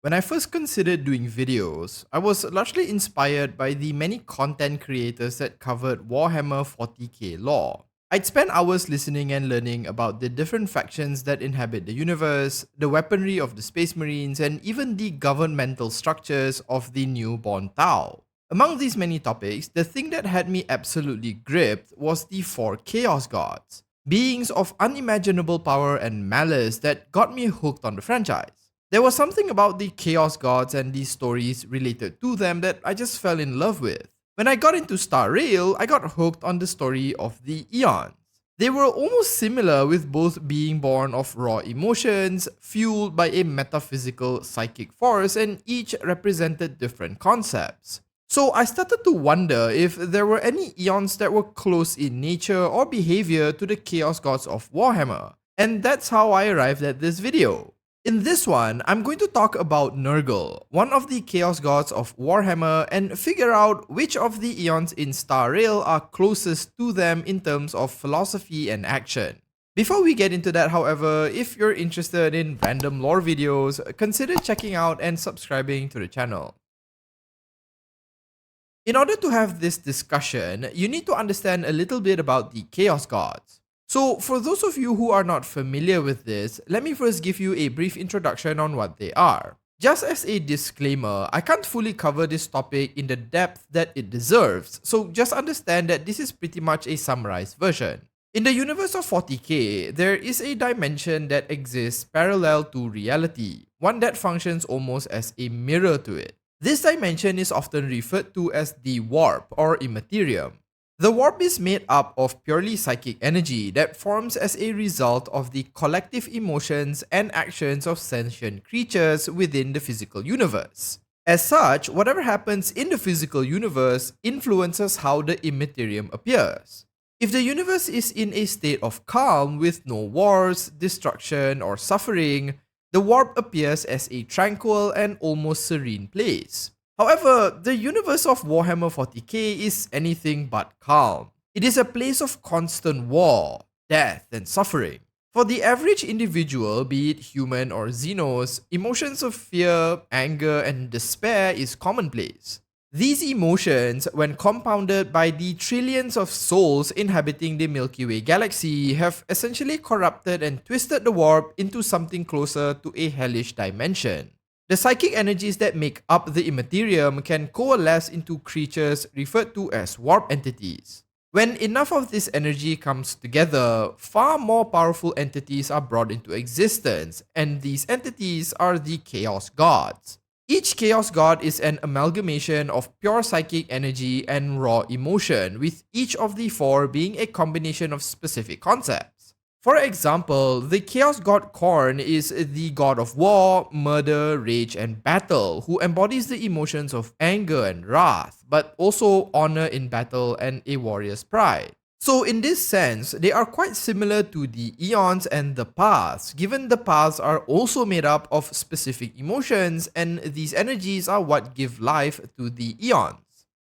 When I first considered doing videos, I was largely inspired by the many content creators that covered Warhammer 40k lore. I'd spend hours listening and learning about the different factions that inhabit the universe, the weaponry of the Space Marines, and even the governmental structures of the newborn Tau. Among these many topics, the thing that had me absolutely gripped was the four Chaos Gods, beings of unimaginable power and malice that got me hooked on the franchise. There was something about the Chaos Gods and the stories related to them that I just fell in love with. When I got into Star Rail, I got hooked on the story of the Aeons. They were almost similar, with both being born of raw emotions, fueled by a metaphysical psychic force, and each represented different concepts. So I started to wonder if there were any Aeons that were close in nature or behavior to the Chaos Gods of Warhammer. And that's how I arrived at this video. In this one, I'm going to talk about Nurgle, one of the Chaos Gods of Warhammer, and figure out which of the Aeons in Star Rail are closest to them in terms of philosophy and action. Before we get into that, however, if you're interested in random lore videos, consider checking out and subscribing to the channel. In order to have this discussion, you need to understand a little bit about the Chaos Gods. So, for those of you who are not familiar with this, let me first give you a brief introduction on what they are. Just as a disclaimer, I can't fully cover this topic in the depth that it deserves, so just understand that this is pretty much a summarized version. In the universe of 40k, there is a dimension that exists parallel to reality, one that functions almost as a mirror to it. This dimension is often referred to as the warp or immaterium. The warp is made up of purely psychic energy that forms as a result of the collective emotions and actions of sentient creatures within the physical universe. As such, whatever happens in the physical universe influences how the immaterium appears. If the universe is in a state of calm with no wars, destruction, or suffering, the warp appears as a tranquil and almost serene place. However, the universe of Warhammer 40k is anything but calm. It is a place of constant war, death, and suffering. For the average individual, be it human or Xenos, emotions of fear, anger, and despair is commonplace. These emotions, when compounded by the trillions of souls inhabiting the Milky Way galaxy, have essentially corrupted and twisted the warp into something closer to a hellish dimension. The psychic energies that make up the immaterium can coalesce into creatures referred to as warp entities. When enough of this energy comes together, far more powerful entities are brought into existence, and these entities are the Chaos Gods. Each Chaos God is an amalgamation of pure psychic energy and raw emotion, with each of the four being a combination of specific concepts. For example, the Chaos God Khorne is the god of war, murder, rage, and battle, who embodies the emotions of anger and wrath, but also honor in battle and a warrior's pride. So in this sense, they are quite similar to the Aeons and the Paths, given the Paths are also made up of specific emotions, and these energies are what give life to the Aeons.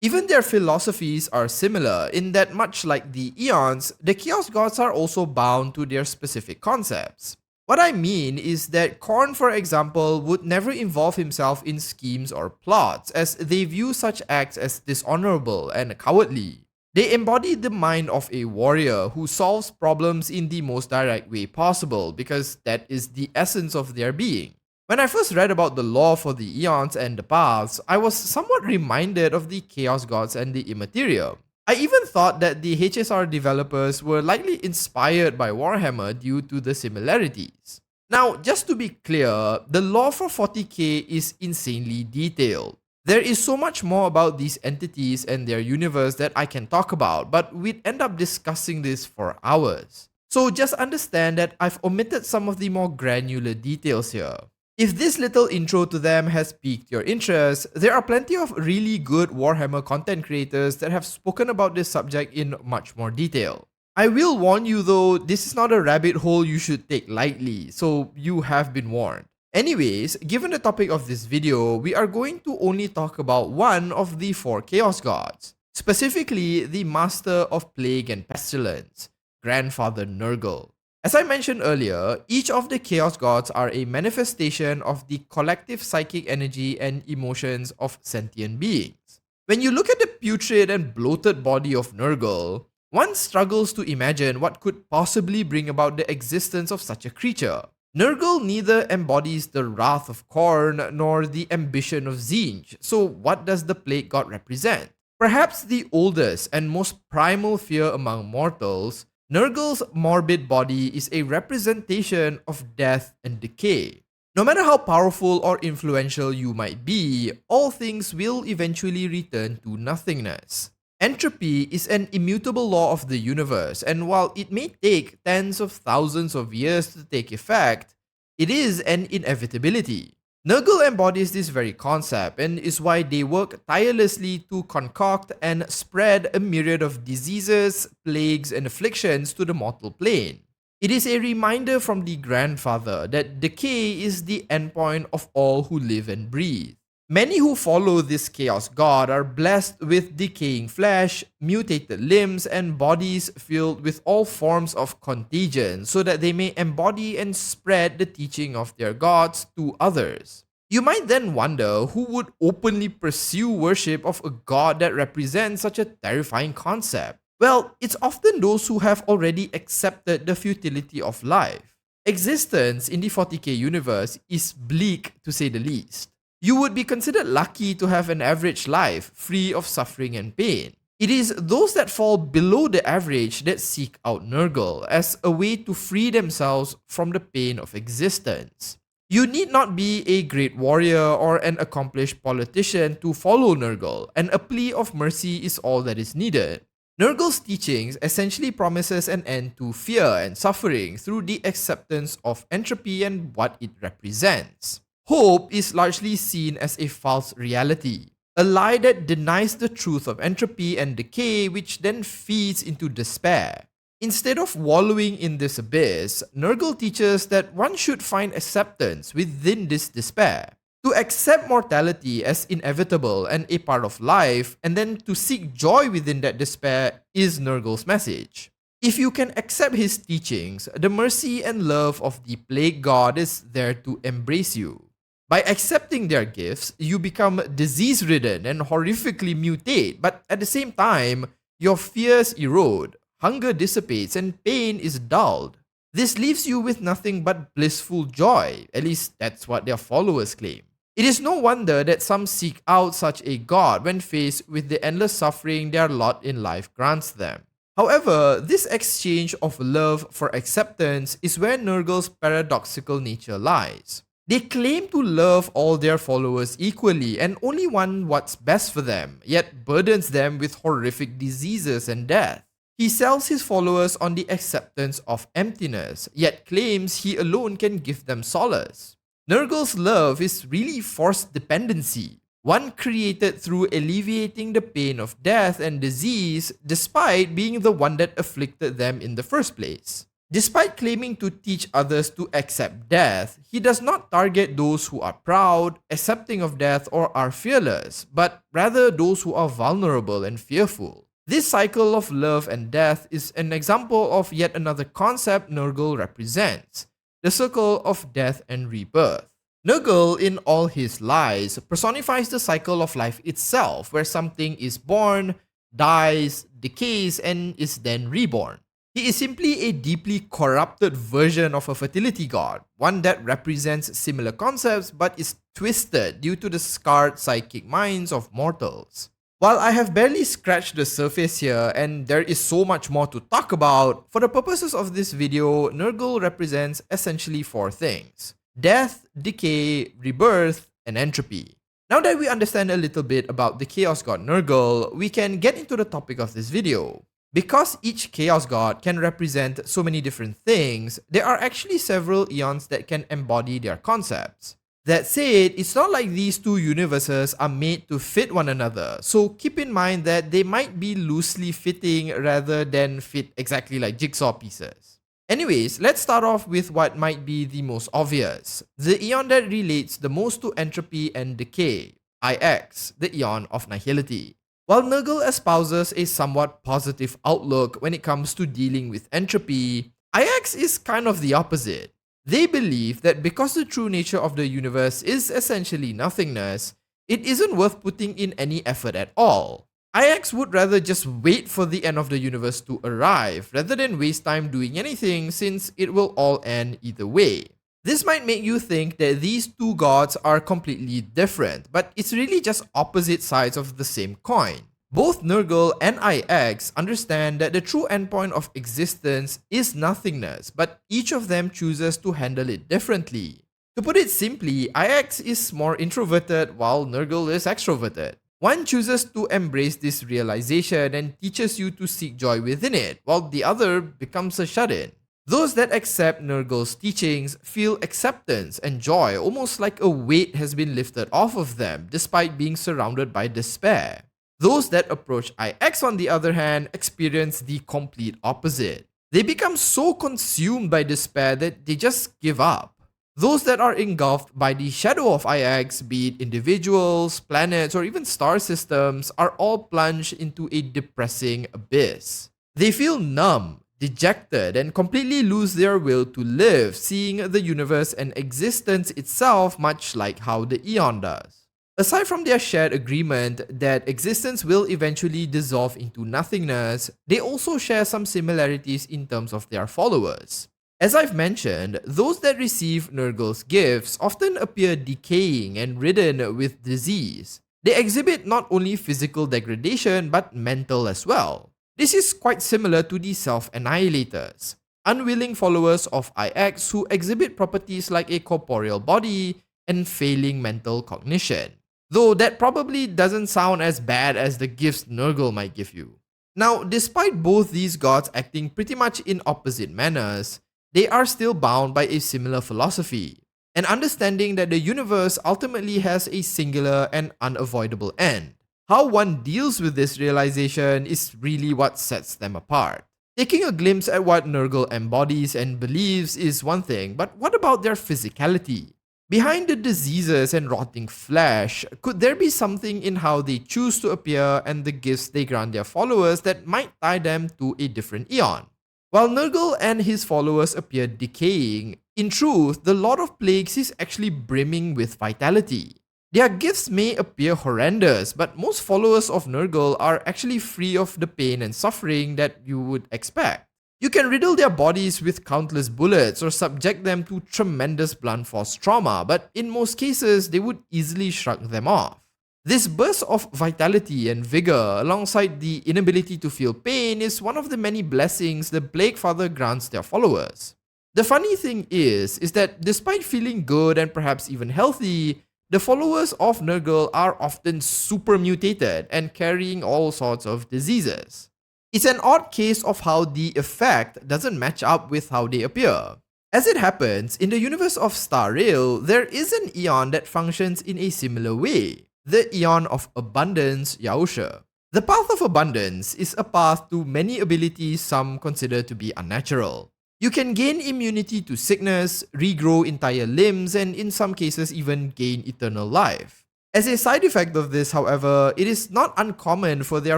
Even their philosophies are similar in that, much like the Aeons, the Chaos Gods are also bound to their specific concepts. What I mean is that Khorne, for example, would never involve himself in schemes or plots, as they view such acts as dishonorable and cowardly. They embody the mind of a warrior who solves problems in the most direct way possible, because that is the essence of their being. When I first read about the lore for the Aeons and the Paths, I was somewhat reminded of the Chaos Gods and the Immaterium. I even thought that the HSR developers were likely inspired by Warhammer due to the similarities. Now, just to be clear, the lore for 40k is insanely detailed. There is so much more about these entities and their universe that I can talk about, but we'd end up discussing this for hours. So just understand that I've omitted some of the more granular details here. If this little intro to them has piqued your interest, there are plenty of really good Warhammer content creators that have spoken about this subject in much more detail. I will warn you though, this is not a rabbit hole you should take lightly, so you have been warned. Anyways, given the topic of this video, we are going to only talk about one of the four Chaos Gods, specifically the Master of Plague and Pestilence, Grandfather Nurgle. As I mentioned earlier, each of the Chaos Gods are a manifestation of the collective psychic energy and emotions of sentient beings. When you look at the putrid and bloated body of Nurgle, one struggles to imagine what could possibly bring about the existence of such a creature. Nurgle neither embodies the wrath of Khorne nor the ambition of Tzeentch, so what does the Plague God represent? Perhaps the oldest and most primal fear among mortals, Nurgle's morbid body is a representation of death and decay. No matter how powerful or influential you might be, all things will eventually return to nothingness. Entropy is an immutable law of the universe, and while it may take tens of thousands of years to take effect, it is an inevitability. Nurgle embodies this very concept and is why they work tirelessly to concoct and spread a myriad of diseases, plagues, and afflictions to the mortal plane. It is a reminder from the Grandfather that decay is the endpoint of all who live and breathe. Many who follow this Chaos God are blessed with decaying flesh, mutated limbs, and bodies filled with all forms of contagion so that they may embody and spread the teaching of their gods to others. You might then wonder who would openly pursue worship of a god that represents such a terrifying concept. Well, it's often those who have already accepted the futility of life. Existence in the 40k universe is bleak to say the least. You would be considered lucky to have an average life, free of suffering and pain. It is those that fall below the average that seek out Nurgle as a way to free themselves from the pain of existence. You need not be a great warrior or an accomplished politician to follow Nurgle, and a plea of mercy is all that is needed. Nurgle's teachings essentially promises an end to fear and suffering through the acceptance of entropy and what it represents. Hope is largely seen as a false reality, a lie that denies the truth of entropy and decay, which then feeds into despair. Instead of wallowing in this abyss, Nurgle teaches that one should find acceptance within this despair. To accept mortality as inevitable and a part of life, and then to seek joy within that despair is Nurgle's message. If you can accept his teachings, the mercy and love of the Plague God is there to embrace you. By accepting their gifts, you become disease-ridden and horrifically mutate, but at the same time, your fears erode, hunger dissipates, and pain is dulled. This leaves you with nothing but blissful joy, at least that's what their followers claim. It is no wonder that some seek out such a god when faced with the endless suffering their lot in life grants them. However, this exchange of love for acceptance is where Nurgle's paradoxical nature lies. They claim to love all their followers equally and only want what's best for them, yet burdens them with horrific diseases and death. He sells his followers on the acceptance of emptiness, yet claims he alone can give them solace. Nurgle's love is really forced dependency, one created through alleviating the pain of death and disease despite being the one that afflicted them in the first place. Despite claiming to teach others to accept death, he does not target those who are proud, accepting of death, or are fearless, but rather those who are vulnerable and fearful. This cycle of love and death is an example of yet another concept Nurgle represents, the circle of death and rebirth. Nurgle, in all his lies, personifies the cycle of life itself, where something is born, dies, decays, and is then reborn. He is simply a deeply corrupted version of a fertility god, one that represents similar concepts but is twisted due to the scarred psychic minds of mortals. While I have barely scratched the surface here and there is so much more to talk about, for the purposes of this video, Nurgle represents essentially four things: death, decay, rebirth, and entropy. Now that we understand a little bit about the Chaos God Nurgle, we can get into the topic of this video. Because each Chaos God can represent so many different things, there are actually several Aeons that can embody their concepts. That said, it's not like these two universes are made to fit one another, so keep in mind that they might be loosely fitting rather than fit exactly like jigsaw pieces. Anyways, let's start off with what might be the most obvious, the Aeon that relates the most to entropy and decay, Ix, the Aeon of Nihility. While Nurgle espouses a somewhat positive outlook when it comes to dealing with entropy, Ajax is kind of the opposite. They believe that because the true nature of the universe is essentially nothingness, it isn't worth putting in any effort at all. Ajax would rather just wait for the end of the universe to arrive rather than waste time doing anything, since it will all end either way. This might make you think that these two gods are completely different, but it's really just opposite sides of the same coin. Both Nurgle and Ix understand that the true endpoint of existence is nothingness, but each of them chooses to handle it differently. To put it simply, Ix is more introverted while Nurgle is extroverted. One chooses to embrace this realization and teaches you to seek joy within it, while the other becomes a shut-in. Those that accept Nurgle's teachings feel acceptance and joy, almost like a weight has been lifted off of them despite being surrounded by despair. Those that approach Ix, on the other hand, experience the complete opposite. They become so consumed by despair that they just give up. Those that are engulfed by the shadow of Ix, be it individuals, planets, or even star systems, are all plunged into a depressing abyss. They feel numb, dejected, and completely lose their will to live, seeing the universe and existence itself much like how the Aeon does. Aside from their shared agreement that existence will eventually dissolve into nothingness, they also share some similarities in terms of their followers. As I've mentioned, those that receive Nurgle's gifts often appear decaying and ridden with disease. They exhibit not only physical degradation but mental as well. This is quite similar to the self-annihilators, unwilling followers of Ix who exhibit properties like a corporeal body and failing mental cognition. Though that probably doesn't sound as bad as the gifts Nurgle might give you. Now, despite both these gods acting pretty much in opposite manners, they are still bound by a similar philosophy, an understanding that the universe ultimately has a singular and unavoidable end. How one deals with this realization is really what sets them apart. Taking a glimpse at what Nurgle embodies and believes is one thing, but what about their physicality? Behind the diseases and rotting flesh, could there be something in how they choose to appear and the gifts they grant their followers that might tie them to a different Aeon? While Nurgle and his followers appear decaying, in truth, the Lord of Plagues is actually brimming with vitality. Their gifts may appear horrendous, but most followers of Nurgle are actually free of the pain and suffering that you would expect. You can riddle their bodies with countless bullets or subject them to tremendous blunt force trauma, but in most cases, they would easily shrug them off. This burst of vitality and vigor, alongside the inability to feel pain, is one of the many blessings the Plague Father grants their followers. The funny thing is that despite feeling good and perhaps even healthy, the followers of Nurgle are often super mutated and carrying all sorts of diseases. It's an odd case of how the effect doesn't match up with how they appear. As it happens, in the universe of Star Rail, there is an Aeon that functions in a similar way, the Aeon of Abundance, Yaoshe. The Path of Abundance is a path to many abilities some consider to be unnatural. You can gain immunity to sickness, regrow entire limbs, and in some cases even gain eternal life. As a side effect of this, however, it is not uncommon for their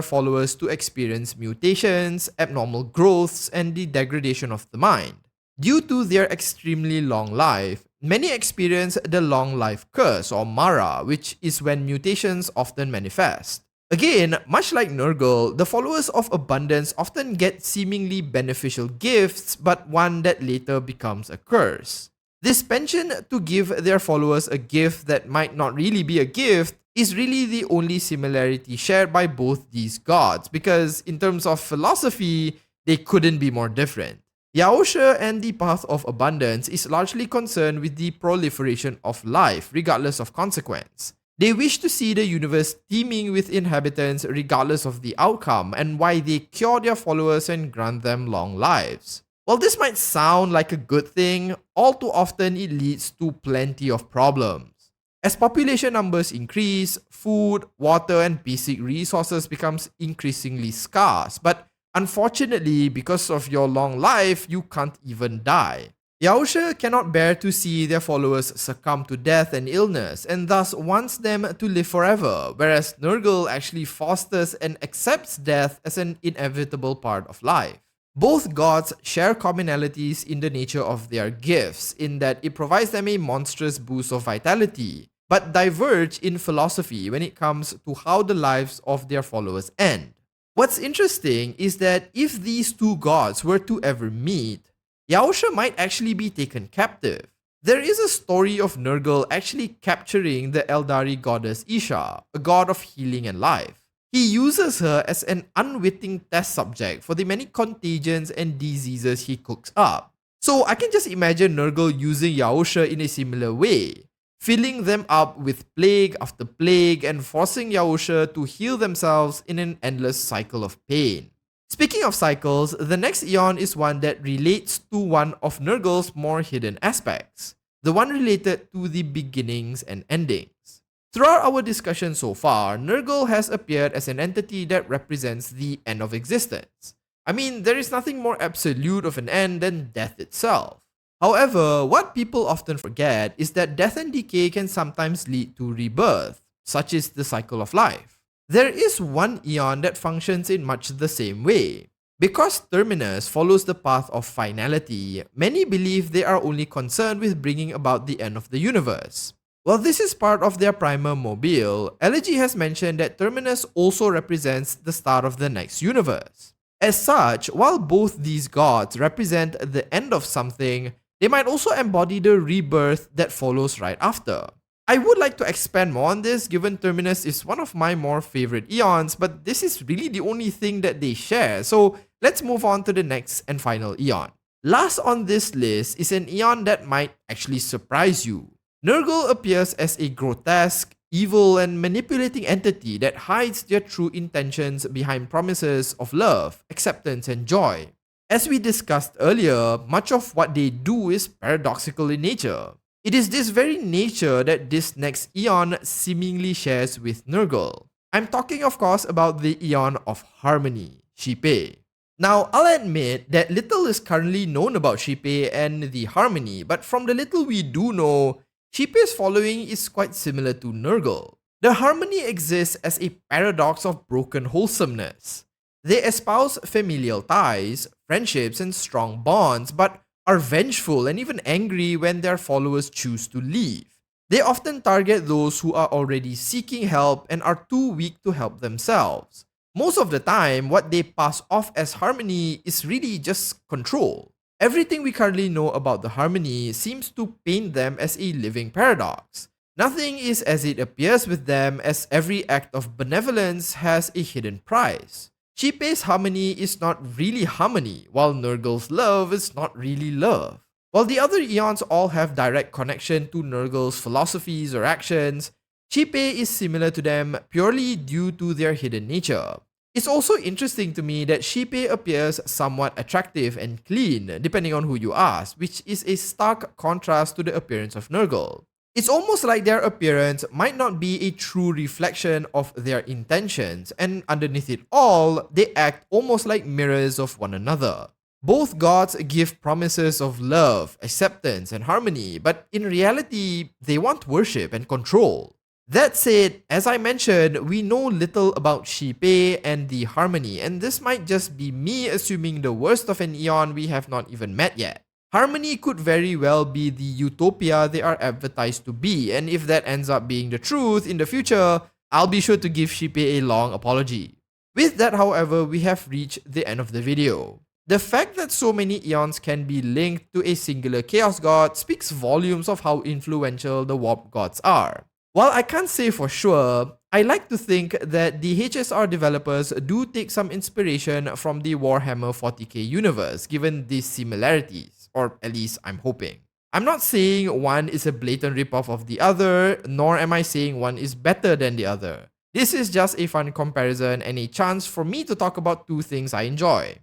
followers to experience mutations, abnormal growths, and the degradation of the mind. Due to their extremely long life, many experience the long life curse or Mara, which is when mutations often manifest. Again, much like Nurgle, the followers of Abundance often get seemingly beneficial gifts, but one that later becomes a curse. This penchant to give their followers a gift that might not really be a gift is really the only similarity shared by both these gods, because in terms of philosophy, they couldn't be more different. Yaoshe and the Path of Abundance is largely concerned with the proliferation of life, regardless of consequence. They wish to see the universe teeming with inhabitants regardless of the outcome, and why they cure their followers and grant them long lives. While this might sound like a good thing, all too often it leads to plenty of problems. As population numbers increase, food, water, and basic resources becomes increasingly scarce, but unfortunately, because of your long life, you can't even die. Yaoshe cannot bear to see their followers succumb to death and illness, and thus wants them to live forever, whereas Nurgle actually fosters and accepts death as an inevitable part of life. Both gods share commonalities in the nature of their gifts, in that it provides them a monstrous boost of vitality, but diverge in philosophy when it comes to how the lives of their followers end. What's interesting is that if these two gods were to ever meet, Yaosha might actually be taken captive. There is a story of Nurgle actually capturing the Eldari goddess Isha, a god of healing and life. He uses her as an unwitting test subject for the many contagions and diseases he cooks up. So I can just imagine Nurgle using Yaosha in a similar way, filling them up with plague after plague and forcing Yaosha to heal themselves in an endless cycle of pain. Speaking of cycles, the next Aeon is one that relates to one of Nurgle's more hidden aspects, the one related to the beginnings and endings. Throughout our discussion so far, Nurgle has appeared as an entity that represents the end of existence. I mean, there is nothing more absolute of an end than death itself. However, what people often forget is that death and decay can sometimes lead to rebirth, such is the cycle of life. There is one Aeon that functions in much the same way. Because Terminus follows the path of finality, many believe they are only concerned with bringing about the end of the universe. While this is part of their primer mobile, Elegy has mentioned that Terminus also represents the start of the next universe. As such, while both these gods represent the end of something, they might also embody the rebirth that follows right after. I would like to expand more on this, given Terminus is one of my more favorite Aeons, but this is really the only thing that they share, so let's move on to the next and final Aeon. Last on this list is an Aeon that might actually surprise you. Nurgle appears as a grotesque, evil, and manipulating entity that hides their true intentions behind promises of love, acceptance, and joy. As we discussed earlier, much of what they do is paradoxical in nature. It is this very nature that this next Aeon seemingly shares with Nurgle. I'm talking of course about the Aeon of Harmony, Shipe. Now, I'll admit that little is currently known about Shipe and the Harmony, but from the little we do know, Shipe's following is quite similar to Nurgle. The Harmony exists as a paradox of broken wholesomeness. They espouse familial ties, friendships, and strong bonds, but are vengeful and even angry when their followers choose to leave. They often target those who are already seeking help and are too weak to help themselves. Most of the time, what they pass off as Harmony is really just control. Everything we currently know about the Harmony seems to paint them as a living paradox. Nothing is as it appears with them, as every act of benevolence has a hidden price. Shipe's harmony is not really harmony, while Nurgle's love is not really love. While the other Aeons all have direct connection to Nurgle's philosophies or actions, Shipe is similar to them purely due to their hidden nature. It's also interesting to me that Shipe appears somewhat attractive and clean, depending on who you ask, which is a stark contrast to the appearance of Nurgle. It's almost like their appearance might not be a true reflection of their intentions, and underneath it all, they act almost like mirrors of one another. Both gods give promises of love, acceptance, and harmony, but in reality, they want worship and control. That said, as I mentioned, we know little about Shipe and the Harmony, and this might just be me assuming the worst of an Aeon we have not even met yet. Harmony could very well be the utopia they are advertised to be, and if that ends up being the truth in the future, I'll be sure to give Shipe a long apology. With that, however, we have reached the end of the video. The fact that so many Aeons can be linked to a singular Chaos God speaks volumes of how influential the Warp Gods are. While I can't say for sure, I like to think that the HSR developers do take some inspiration from the Warhammer 40k universe, given these similarities, or at least I'm hoping. I'm not saying one is a blatant ripoff of the other, nor am I saying one is better than the other. This is just a fun comparison and a chance for me to talk about two things I enjoy.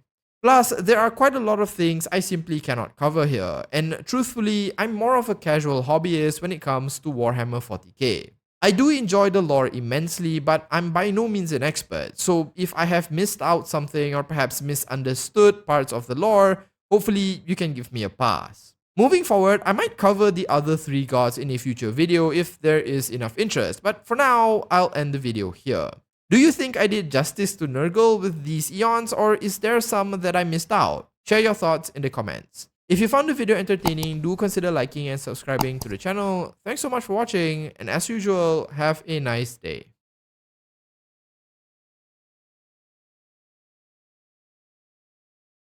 Plus, there are quite a lot of things I simply cannot cover here, and truthfully, I'm more of a casual hobbyist when it comes to Warhammer 40k. I do enjoy the lore immensely, but I'm by no means an expert, so if I have missed out something or perhaps misunderstood parts of the lore, hopefully you can give me a pass. Moving forward, I might cover the other three gods in a future video if there is enough interest, but for now, I'll end the video here. Do you think I did justice to Nurgle with these Aeons, or is there some that I missed out? Share your thoughts in the comments. If you found the video entertaining, do consider liking and subscribing to the channel. Thanks so much for watching, and as usual, have a nice day.